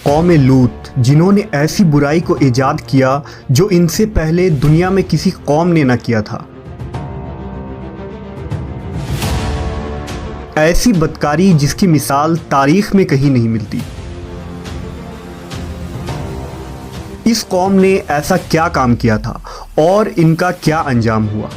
قوم لوط جنہوں نے ایسی برائی کو ایجاد کیا جو ان سے پہلے دنیا میں کسی قوم نے نہ کیا تھا۔ ایسی بدکاری جس کی مثال تاریخ میں کہیں نہیں ملتی۔ اس قوم نے ایسا کیا کام کیا تھا اور ان کا کیا انجام ہوا؟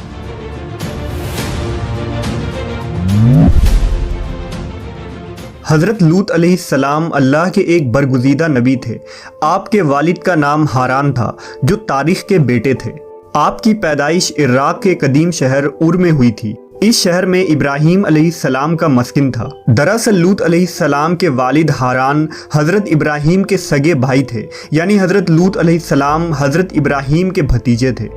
حضرت لوط علیہ السلام اللہ کے ایک برگزیدہ نبی تھے۔ آپ کے والد کا نام ہاران تھا جو تاریخ کے بیٹے تھے۔ آپ کی پیدائش عراق کے قدیم شہر اور میں ہوئی تھی۔ اس شہر میں ابراہیم علیہ السلام کا مسکن تھا۔ دراصل لوط علیہ السلام کے والد ہاران حضرت ابراہیم کے سگے بھائی تھے، یعنی حضرت لوط علیہ السلام حضرت ابراہیم کے بھتیجے تھے۔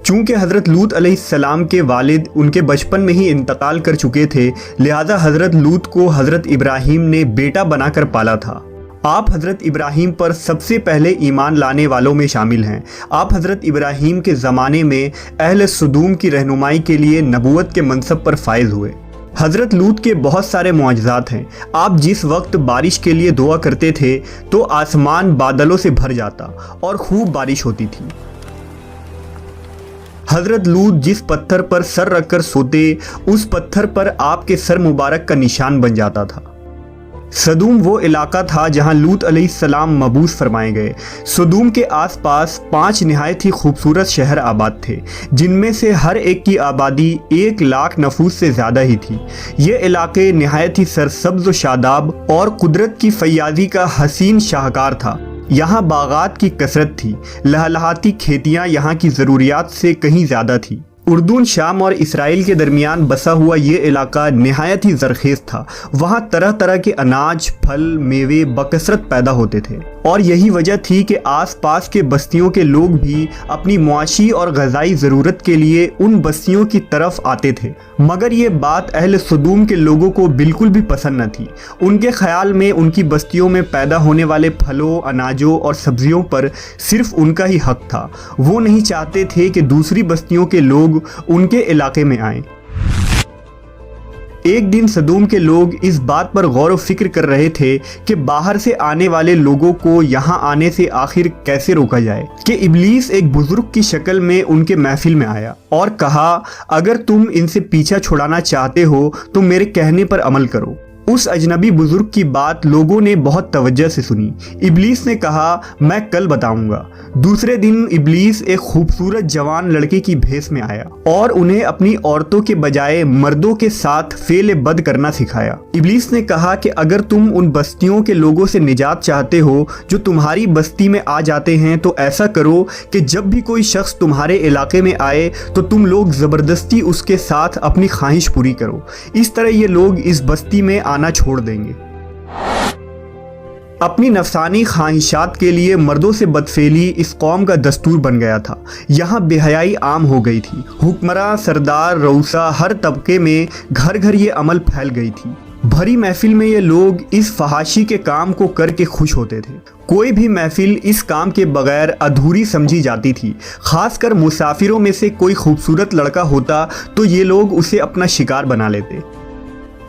چونکہ حضرت لوط علیہ السلام کے والد ان کے بچپن میں ہی انتقال کر چکے تھے، لہذا حضرت لوط کو حضرت ابراہیم نے بیٹا بنا کر پالا تھا۔ آپ حضرت ابراہیم پر سب سے پہلے ایمان لانے والوں میں شامل ہیں۔ آپ حضرت ابراہیم کے زمانے میں اہل سدوم کی رہنمائی کے لیے نبوت کے منصب پر فائز ہوئے۔ حضرت لوط کے بہت سارے معجزات ہیں۔ آپ جس وقت بارش کے لیے دعا کرتے تھے تو آسمان بادلوں سے بھر جاتا اور خوب بارش ہوتی تھی۔ حضرت لوط جس پتھر پر سر رکھ کر سوتے، اس پتھر پر آپ کے سر مبارک کا نشان بن جاتا تھا۔ سدوم وہ علاقہ تھا جہاں لوط علیہ السلام مبعوث فرمائے گئے۔ سدوم کے آس پاس 5 نہایت ہی خوبصورت شہر آباد تھے، جن میں سے ہر ایک کی آبادی 1 لاکھ نفوس سے زیادہ ہی تھی۔ یہ علاقے نہایت ہی سرسبز و شاداب اور قدرت کی فیاضی کا حسین شاہکار تھا۔ یہاں باغات کی کثرت تھی، لہلہاتی کھیتیاں یہاں کی ضروریات سے کہیں زیادہ تھی۔ اردن، شام اور اسرائیل کے درمیان بسا ہوا یہ علاقہ نہایت ہی زرخیز تھا۔ وہاں طرح طرح کے اناج، پھل، میوے بکثرت پیدا ہوتے تھے، اور یہی وجہ تھی کہ آس پاس کے بستیوں کے لوگ بھی اپنی معاشی اور غذائی ضرورت کے لیے ان بستیوں کی طرف آتے تھے۔ مگر یہ بات اہل سدوم کے لوگوں کو بالکل بھی پسند نہ تھی۔ ان کے خیال میں ان کی بستیوں میں پیدا ہونے والے پھلوں، اناجوں اور سبزیوں پر صرف ان کا ہی حق تھا۔ وہ نہیں چاہتے تھے کہ دوسری بستیوں کے لوگ ان کے علاقے میں آئیں۔ ایک دن سدوم کے لوگ اس بات پر غور و فکر کر رہے تھے کہ باہر سے آنے والے لوگوں کو یہاں آنے سے آخر کیسے روکا جائے، کہ ابلیس ایک بزرگ کی شکل میں ان کے محفل میں آیا اور کہا، اگر تم ان سے پیچھا چھڑانا چاہتے ہو تو میرے کہنے پر عمل کرو۔ اس اجنبی بزرگ کی بات لوگوں نے بہت توجہ سے سنی۔ ابلیس نے کہا، میں کل بتاؤں گا۔ دوسرے دن ابلیس ایک خوبصورت جوان لڑکے کی بھیس میں آیا اور انہیں اپنی عورتوں کے بجائے مردوں کے ساتھ فعل بد کرنا سکھایا۔ ابلیس نے کہا کہ اگر تم ان بستیوں کے لوگوں سے نجات چاہتے ہو جو تمہاری بستی میں آ جاتے ہیں تو ایسا کرو کہ جب بھی کوئی شخص تمہارے علاقے میں آئے تو تم لوگ زبردستی اس کے ساتھ اپنی خواہش پوری کرو۔ اس طرح یہ لوگ اس بستی میں آنا چھوڑ دیں گے۔ اپنی نفسانی خواہشات کے لیے مردوں سے بدفعلی اس قوم کا دستور بن گیا تھا۔ یہاں بے حیائی عام ہو گئی تھی۔ حکمراں، سردار، رؤسا، ہر طبقے میں گھر گھر یہ عمل پھیل گئی تھی۔ بھری محفل میں یہ لوگ اس فحاشی کے کام کو کر کے خوش ہوتے تھے۔ کوئی بھی محفل اس کام کے بغیر ادھوری سمجھی جاتی تھی۔ خاص کر مسافروں میں سے کوئی خوبصورت لڑکا ہوتا تو یہ لوگ اسے اپنا شکار بنا لیتے۔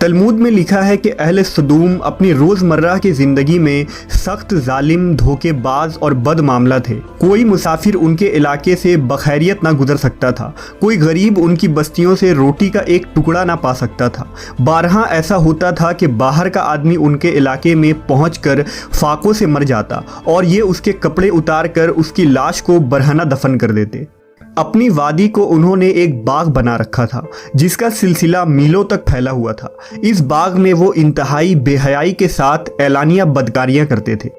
تلمود میں لکھا ہے کہ اہل سدوم اپنی روزمرہ کی زندگی میں سخت ظالم، دھوکے باز اور بد معاملہ تھے۔ کوئی مسافر ان کے علاقے سے بخیریت نہ گزر سکتا تھا۔ کوئی غریب ان کی بستیوں سے روٹی کا ایک ٹکڑا نہ پا سکتا تھا۔ بارہا ایسا ہوتا تھا کہ باہر کا آدمی ان کے علاقے میں پہنچ کر فاقوں سے مر جاتا اور یہ اس کے کپڑے اتار کر اس کی لاش کو برہنہ دفن کر دیتے۔ اپنی وادی کو انہوں نے ایک باغ بنا رکھا تھا جس کا سلسلہ میلوں تک پھیلا ہوا تھا۔ اس باغ میں وہ انتہائی بے حیائی کے ساتھ اعلانیہ بدکاریاں کرتے تھے۔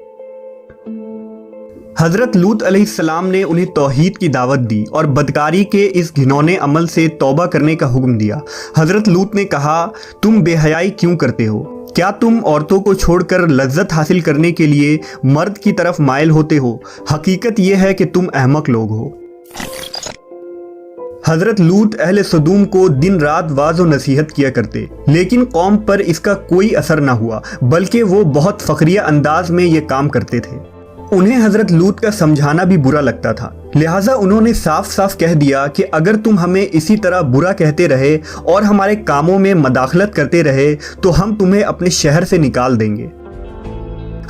حضرت لوط علیہ السلام نے انہیں توحید کی دعوت دی اور بدکاری کے اس گھنونے عمل سے توبہ کرنے کا حکم دیا۔ حضرت لوط نے کہا، تم بے حیائی کیوں کرتے ہو؟ کیا تم عورتوں کو چھوڑ کر لذت حاصل کرنے کے لیے مرد کی طرف مائل ہوتے ہو؟ حقیقت یہ ہے کہ تم احمق لوگ ہو۔ حضرت لوط اہل سدوم کو دن رات واعظ و نصیحت کیا کرتے، لیکن قوم پر اس کا کوئی اثر نہ ہوا، بلکہ وہ بہت فخریہ انداز میں یہ کام کرتے تھے۔ انہیں حضرت لوط کا سمجھانا بھی برا لگتا تھا، لہٰذا انہوں نے صاف صاف کہہ دیا کہ اگر تم ہمیں اسی طرح برا کہتے رہے اور ہمارے کاموں میں مداخلت کرتے رہے تو ہم تمہیں اپنے شہر سے نکال دیں گے۔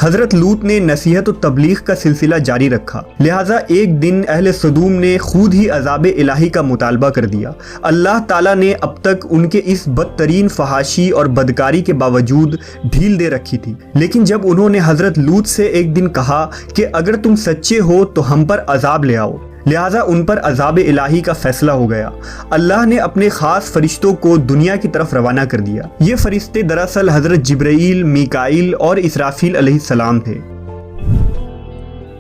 حضرت لوط نے نصیحت و تبلیغ کا سلسلہ جاری رکھا، لہٰذا ایک دن اہل سدوم نے خود ہی عذاب الہی کا مطالبہ کر دیا۔ اللہ تعالیٰ نے اب تک ان کے اس بدترین فحاشی اور بدکاری کے باوجود ڈھیل دے رکھی تھی، لیکن جب انہوں نے حضرت لوط سے ایک دن کہا کہ اگر تم سچے ہو تو ہم پر عذاب لے آؤ، لہٰذا ان پر عذاب الہی کا فیصلہ ہو گیا۔ اللہ نے اپنے خاص فرشتوں کو دنیا کی طرف روانہ کر دیا۔ یہ فرشتے دراصل حضرت جبرائیل، میکائیل اور اسرافیل علیہ السلام تھے۔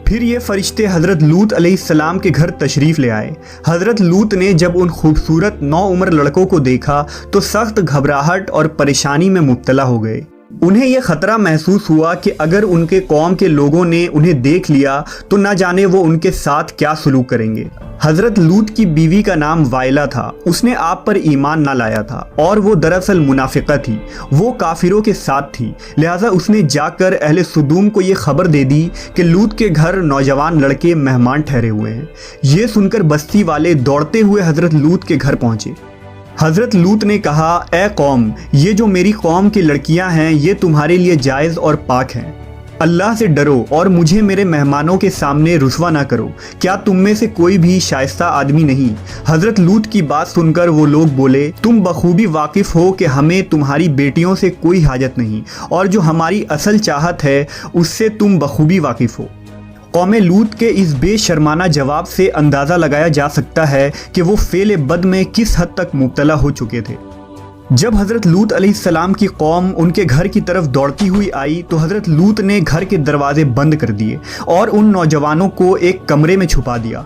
پھر یہ فرشتے حضرت لوط علیہ السلام کے گھر تشریف لے آئے۔ حضرت لوط نے جب ان خوبصورت نوعمر لڑکوں کو دیکھا تو سخت گھبراہٹ اور پریشانی میں مبتلا ہو گئے۔ انہیں یہ خطرہ محسوس ہوا کہ اگر ان کے قوم کے لوگوں نے انہیں دیکھ لیا تو نہ جانے وہ ان کے ساتھ کیا سلوک کریں گے۔ حضرت لوط کی بیوی کا نام وائلہ تھا، اس نے آپ پر ایمان نہ لایا تھا اور وہ دراصل منافقہ تھی، وہ کافروں کے ساتھ تھی، لہٰذا اس نے جا کر اہل سدوم کو یہ خبر دے دی کہ لوط کے گھر نوجوان لڑکے مہمان ٹھہرے ہوئے ہیں۔ یہ سن کر بستی والے دوڑتے ہوئے حضرت لوط کے گھر پہنچے۔ حضرت لوط نے کہا، اے قوم، یہ جو میری قوم کی لڑکیاں ہیں یہ تمہارے لیے جائز اور پاک ہیں، اللہ سے ڈرو اور مجھے میرے مہمانوں کے سامنے رسوا نہ کرو۔ کیا تم میں سے کوئی بھی شائستہ آدمی نہیں؟ حضرت لوط کی بات سن کر وہ لوگ بولے، تم بخوبی واقف ہو کہ ہمیں تمہاری بیٹیوں سے کوئی حاجت نہیں، اور جو ہماری اصل چاہت ہے اس سے تم بخوبی واقف ہو۔ قوم لوط کے اس بے شرمانہ جواب سے اندازہ لگایا جا سکتا ہے کہ وہ فعل بد میں کس حد تک مبتلا ہو چکے تھے۔ جب حضرت لوط علیہ السلام کی قوم ان کے گھر کی طرف دوڑتی ہوئی آئی تو حضرت لوط نے گھر کے دروازے بند کر دیے اور ان نوجوانوں کو ایک کمرے میں چھپا دیا۔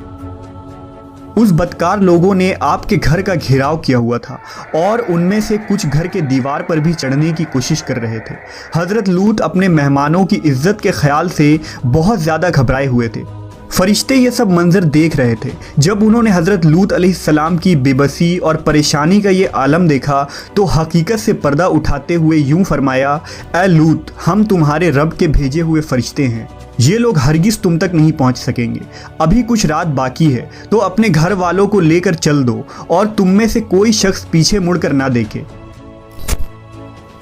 اس بدکار لوگوں نے آپ کے گھر کا گھیراؤ کیا ہوا تھا اور ان میں سے کچھ گھر کے دیوار پر بھی چڑھنے کی کوشش کر رہے تھے۔ حضرت لوط اپنے مہمانوں کی عزت کے خیال سے بہت زیادہ گھبرائے ہوئے تھے۔ فرشتے یہ سب منظر دیکھ رہے تھے۔ جب انہوں نے حضرت لوط علیہ السلام کی بے بسی اور پریشانی کا یہ عالم دیکھا تو حقیقت سے پردہ اٹھاتے ہوئے یوں فرمایا، اے لوط، ہم تمہارے رب کے بھیجے ہوئے فرشتے ہیں، یہ لوگ ہرگز تم تک نہیں پہنچ سکیں گے۔ ابھی کچھ رات باقی ہے تو اپنے گھر والوں کو لے کر چل دو اور تم میں سے کوئی شخص پیچھے مڑ کر نہ دیکھے۔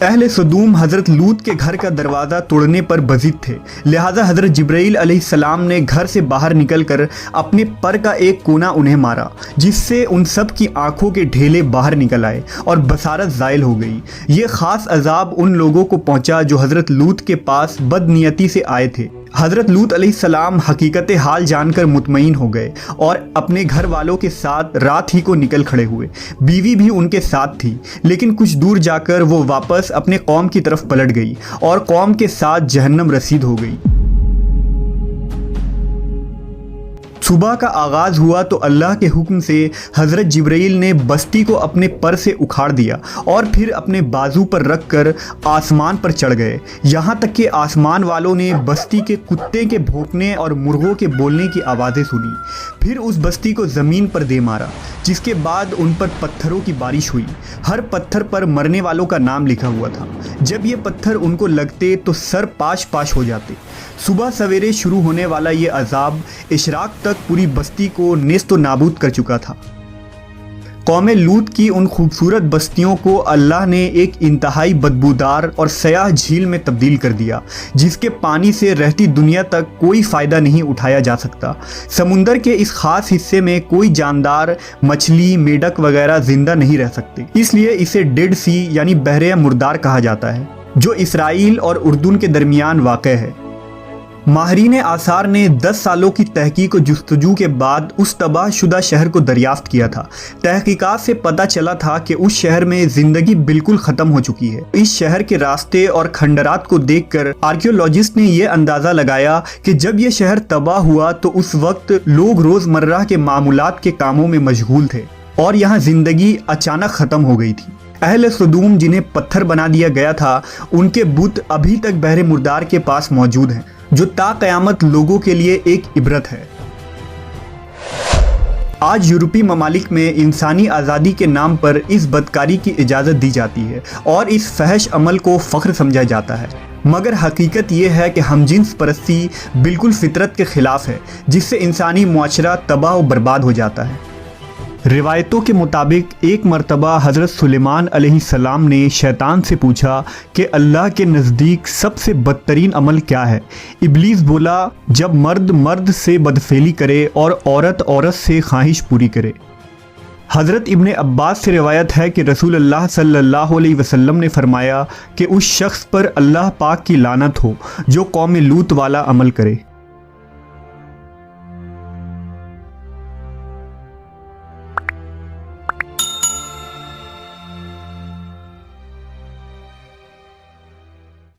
اہل سدوم حضرت لوط کے گھر کا دروازہ توڑنے پر بضد تھے، لہٰذا حضرت جبرائیل علیہ السلام نے گھر سے باہر نکل کر اپنے پر کا ایک کونا انہیں مارا، جس سے ان سب کی آنکھوں کے ڈھیلے باہر نکل آئے اور بصارت زائل ہو گئی۔ یہ خاص عذاب ان لوگوں کو پہنچا جو حضرت لوط کے پاس بد نیتی سے آئے تھے۔ حضرت لوط علیہ السلام حقیقت حال جان کر مطمئن ہو گئے اور اپنے گھر والوں کے ساتھ رات ہی کو نکل کھڑے ہوئے۔ بیوی بھی ان کے ساتھ تھی، لیکن کچھ دور جا کر وہ واپس اپنے قوم کی طرف پلٹ گئی اور قوم کے ساتھ جہنم رسید ہو گئی۔ صبح کا آغاز ہوا تو اللہ کے حکم سے حضرت جبرائیل نے بستی کو اپنے پر سے اکھاڑ دیا اور پھر اپنے بازو پر رکھ کر آسمان پر چڑھ گئے، یہاں تک کہ آسمان والوں نے بستی کے کتے کے بھونکنے اور مرغوں کے بولنے کی آوازیں سنی۔ پھر اس بستی کو زمین پر دے مارا، جس کے بعد ان پر پتھروں کی بارش ہوئی۔ ہر پتھر پر مرنے والوں کا نام لکھا ہوا تھا۔ جب یہ پتھر ان کو لگتے تو سر پاش پاش ہو جاتے۔ صبح سویرے شروع ہونے والا یہ عذاب اشراق تک پوری بستی کو نیست و نابود کر چکا تھا۔ قوم لوط کی ان خوبصورت بستیوں کو اللہ نے ایک انتہائی بدبودار اور سیاہ جھیل میں تبدیل کر دیا، جس کے پانی سے رہتی دنیا تک کوئی فائدہ نہیں اٹھایا جا سکتا۔ سمندر کے اس خاص حصے میں کوئی جاندار، مچھلی، میڈک وغیرہ زندہ نہیں رہ سکتے، اس لیے اسے ڈیڈ سی یعنی بحر مردار کہا جاتا ہے، جو اسرائیل اور اردن کے درمیان واقع ہے۔ ماہرین آثار نے 10 سالوں کی تحقیق و جستجو کے بعد اس تباہ شدہ شہر کو دریافت کیا تھا۔ تحقیقات سے پتہ چلا تھا کہ اس شہر میں زندگی بالکل ختم ہو چکی ہے۔ اس شہر کے راستے اور کھنڈرات کو دیکھ کر آرکیولوجسٹ نے یہ اندازہ لگایا کہ جب یہ شہر تباہ ہوا تو اس وقت لوگ روزمرہ کے معمولات کے کاموں میں مشغول تھے اور یہاں زندگی اچانک ختم ہو گئی تھی۔ اہل سدوم جنہیں پتھر بنا دیا گیا تھا، ان کے بت ابھی تک بحر مردار کے پاس موجود ہیں، جو تا قیامت لوگوں کے لیے ایک عبرت ہے۔ آج یورپی ممالک میں انسانی آزادی کے نام پر اس بدکاری کی اجازت دی جاتی ہے اور اس فحش عمل کو فخر سمجھا جاتا ہے، مگر حقیقت یہ ہے کہ ہم جنس پرستی بالکل فطرت کے خلاف ہے، جس سے انسانی معاشرہ تباہ و برباد ہو جاتا ہے۔ روایتوں کے مطابق ایک مرتبہ حضرت سلیمان علیہ السلام نے شیطان سے پوچھا کہ اللہ کے نزدیک سب سے بدترین عمل کیا ہے؟ ابلیس بولا، جب مرد مرد سے بدفعلی کرے اور عورت عورت سے خواہش پوری کرے۔ حضرت ابن عباس سے روایت ہے کہ رسول اللہ صلی اللہ علیہ وسلم نے فرمایا کہ اس شخص پر اللہ پاک کی لعنت ہو جو قوم لوط والا عمل کرے۔